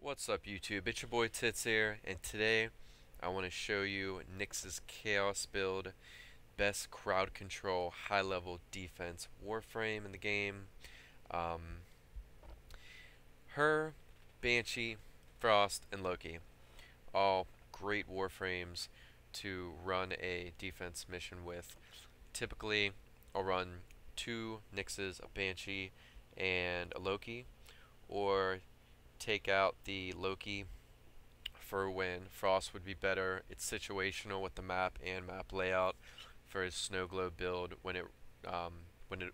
What's up YouTube, it's your boy Tits here, and today I want to show you Nyx's Chaos build, best crowd control, high level defense Warframe in the game. Her, Banshee, Frost, and Loki, all great Warframes to run a defense mission with. Typically, I'll run two Nyxes, a Banshee, and a Loki, or take out the Loki for when Frost would be better. It's situational with the map and map layout for his snow globe build when it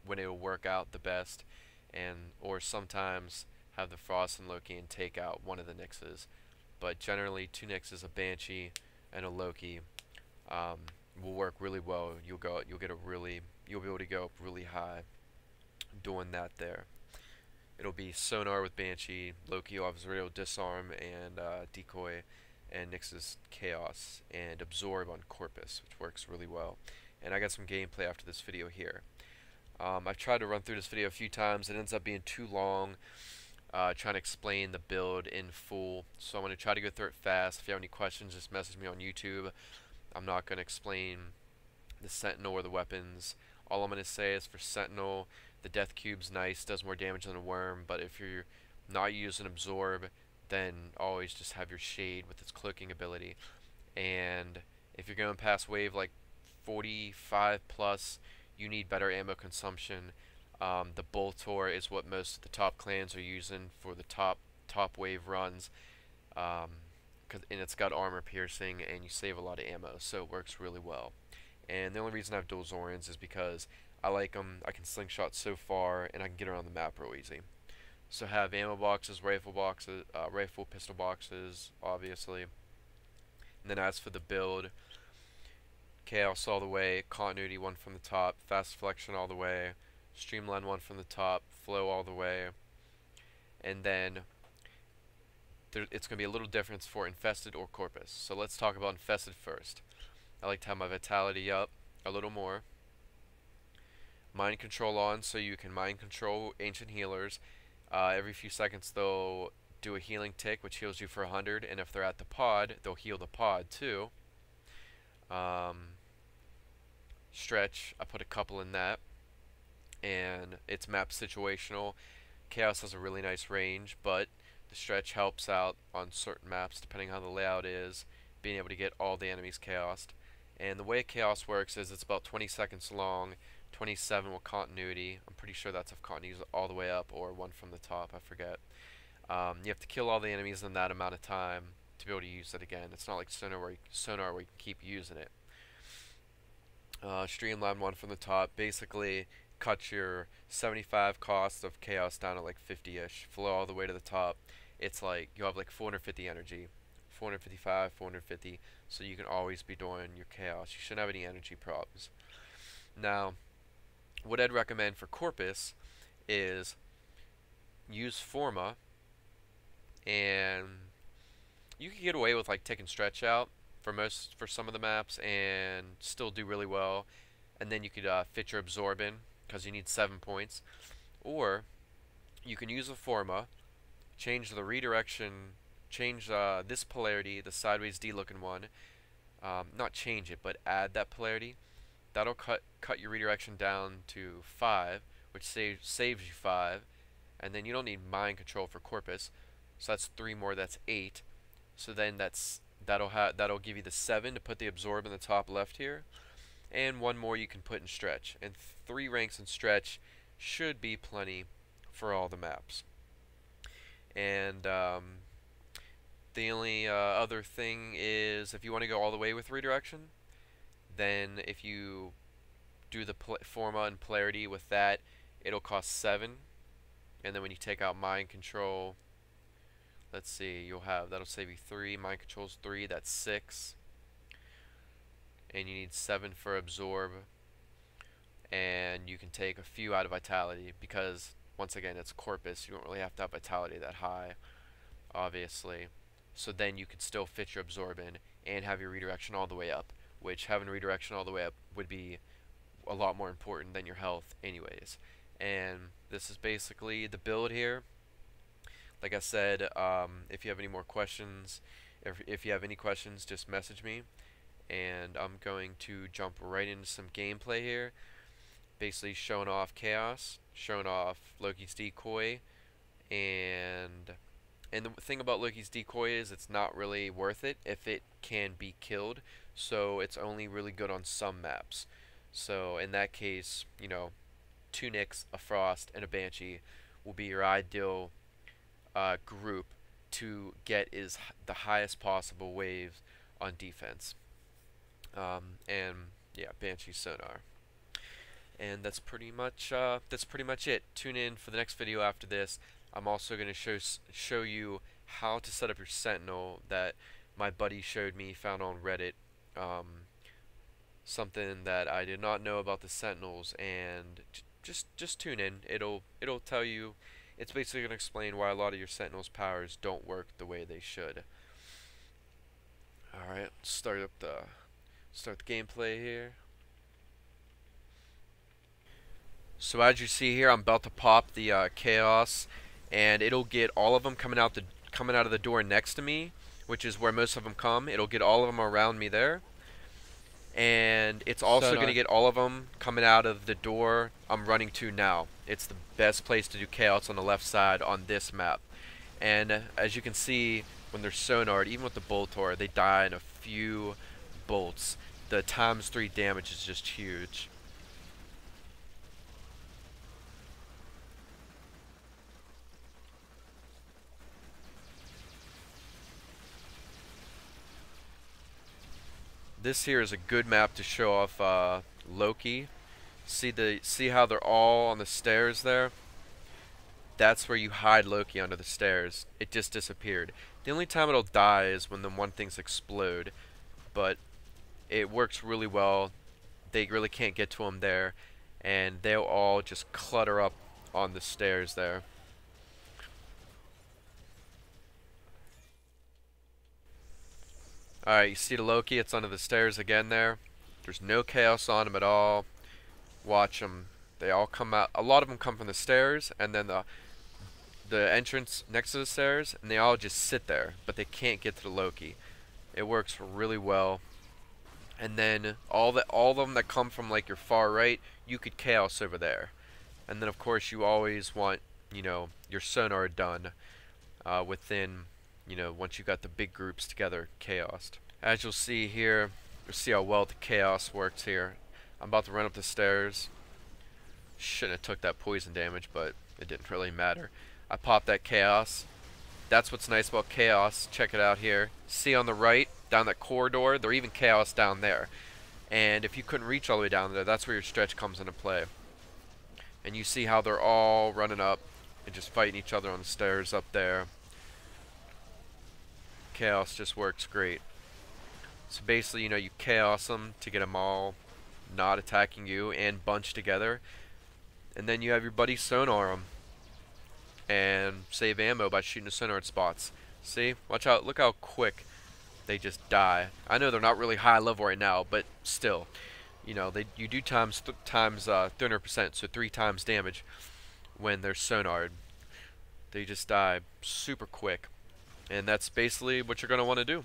will work out the best, and or sometimes have the Frost and Loki and take out one of the Nyxes. But generally, two Nyxes, a Banshee, and a Loki will work really well. You'll be able to go up really high doing that there. It'll be sonar with Banshee, Loki obviously will disarm and Decoy, and Nyx's Chaos and absorb on corpus, which works really well. And I got some gameplay after this video here. I've tried to run through this video a few times. It ends up being too long, trying to explain the build in full. So I'm going to try to go through it fast. If you have any questions, just message me on YouTube. I'm not going to explain the Sentinel or the weapons. All I'm going to say is for Sentinel, the Death Cube's nice, does more damage than a worm, but if you're not using Absorb, then always just have your Shade with its cloaking ability. And if you're going past wave like 45 plus, you need better ammo consumption. The Boltor is what most of the top clans are using for the top wave runs, and it's got armor piercing, and you save a lot of ammo, so it works really well. And the only reason I have dual Zorians is because I like them. I can slingshot so far, and I can get around the map real easy. So have ammo boxes, rifle, pistol boxes, obviously. And then as for the build, Chaos all the way, Continuity one from the top, Fast Flexion all the way, Streamline one from the top, Flow all the way. And then it's going to be a little difference for Infested or Corpus. So let's talk about Infested first. I like to have my Vitality up a little more. Mind control on, so you can mind control ancient healers. Every few seconds they'll do a healing tick, which heals you for 100, and if they're at the pod, they'll heal the pod too. Stretch, I put a couple in that, and it's map situational. Chaos has a really nice range, but the stretch helps out on certain maps depending on how the layout is, being able to get all the enemies chaosed. And the way Chaos works is it's about 20 seconds long, 27 with continuity. I'm pretty sure that's if continuity all the way up or one from the top, I forget. You have to kill all the enemies in that amount of time to be able to use it again. It's not like sonar where you can keep using it. Streamline one from the top basically cuts your 75 cost of Chaos down to like 50-ish. Flow all the way to the top. It's like you have like 450 energy. 455, 450, so you can always be doing your Chaos. You shouldn't have any energy problems. Now, what I'd recommend for Corpus is use Forma, and you can get away with like taking Stretch out for some of the maps and still do really well, and then you could fit your Absorb in because you need 7 points, or you can use a Forma, change the redirection, change this polarity, the sideways D looking one, not change it, but add that polarity. That'll cut your redirection down to 5, which saves you 5, and then you don't need mind control for Corpus, so that's 3 more, that's 8. So then that'll give you the 7 to put the Absorb in the top left here, and 1 more you can put in Stretch, and 3 ranks in Stretch should be plenty for all the maps. And the only other thing is if you want to go all the way with redirection, then if you do the Forma and polarity with that, it'll cost 7, and then when you take out mind control, let's see, that'll save you 3, mind control's 3, that's 6, and you need 7 for absorb, and you can take a few out of vitality because once again it's corpus, you don't really have to have vitality that high, obviously. So then you could still fit your absorb in and have your redirection all the way up, which having redirection all the way up would be a lot more important than your health anyways. And this is basically the build here. Like I said, if you have any more questions, if you have any questions, just message me, and I'm going to jump right into some gameplay here. Basically showing off Chaos, showing off Loki's Decoy, and the thing about Loki's Decoy is it's not really worth it if it can be killed, so it's only really good on some maps. So in that case, you know, 2 Nyx, a Frost, and a Banshee will be your ideal group to get the highest possible waves on defense. And yeah, Banshee sonar. And that's pretty much it. Tune in for the next video after this. I'm also going to show you how to set up your sentinel that my buddy showed me, found on Reddit. Something that I did not know about the sentinels, and just tune in. It'll tell you. It's basically going to explain why a lot of your sentinels powers don't work the way they should. All right, start the gameplay here. So as you see here, I'm about to pop the Chaos, and it'll get all of them coming out of the door next to me, which is where most of them come. It'll get all of them around me there, and it's also going to get all of them coming out of the door I'm running to now. It's the best place to do Chaos on the left side on this map. And as you can see, when they're sonared, even with the Boltor, they die in a few bolts. The ×3 damage is just huge. This here is a good map to show off Loki. See how they're all on the stairs there? That's where you hide Loki under the stairs. It just disappeared. The only time it'll die is when the one things explode, but it works really well. They really can't get to him there, and they'll all just clutter up on the stairs there. Alright, you see the Loki, it's under the stairs again there. There's no Chaos on him at all. Watch them. They all come out. A lot of them come from the stairs, and then the entrance next to the stairs, and they all just sit there, but they can't get to the Loki. It works really well. And then all of them that come from like your far right, you could Chaos over there. And then of course you always want, you know, your sonar done within, you know, once you got the big groups together, Chaosed. As you'll see here, you'll see how well the Chaos works here. I'm about to run up the stairs. Shouldn't have took that poison damage, but it didn't really matter. I popped that Chaos. That's what's nice about Chaos. Check it out here. See on the right, down that corridor, they're even Chaos down there. And if you couldn't reach all the way down there, that's where your stretch comes into play. And you see how they're all running up and just fighting each other on the stairs up there. Chaos just works great. So basically, you know, you Chaos them to get them all not attacking you and bunch together. And then you have your buddy sonar them and save ammo by shooting the sonar spots. See? Watch out. Look how quick they just die. I know they're not really high level right now, but still, you know, you do times 300%, so 3 times damage when they're sonared. They just die super quick, and that's basically what you're going to want to do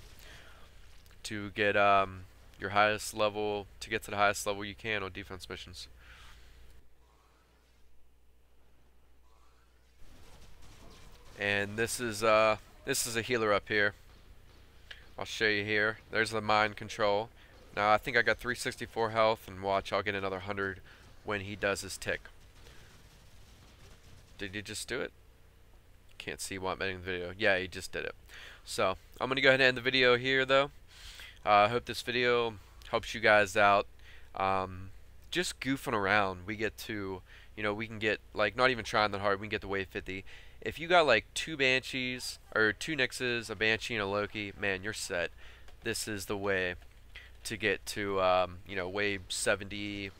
to get your highest level, to get to the highest level you can on defense missions. And this is a healer up here. I'll show you here. There's the mind control. Now I think I got 364 health, and watch, I'll get another 100 when he does his tick. Did he just do it? Can't see while I'm editing the video. Yeah, he just did it. So I'm gonna go ahead and end the video here, though. I hope this video helps you guys out. Just goofing around, we get to, you know, we can get, like, not even trying that hard, we can get to wave 50. If you got like 2 Banshees, or 2 Nyxes, a Banshee, and a Loki, man, you're set. This is the way to get to, you know, wave 70,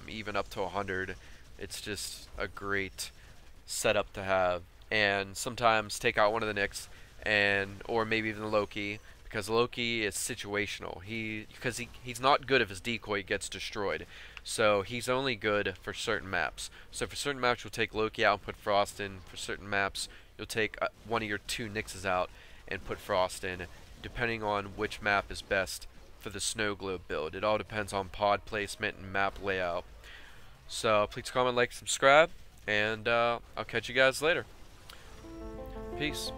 even up to 100. It's just a great setup to have. And sometimes take out one of the Nyx, or maybe even the Loki, because Loki is situational. He's not good if his decoy gets destroyed. So he's only good for certain maps. So for certain maps, you'll take Loki out and put Frost in. For certain maps, you'll take one of your 2 Nyxes out and put Frost in, depending on which map is best for the snow globe build. It all depends on pod placement and map layout. So please comment, like, subscribe, and I'll catch you guys later. Peace.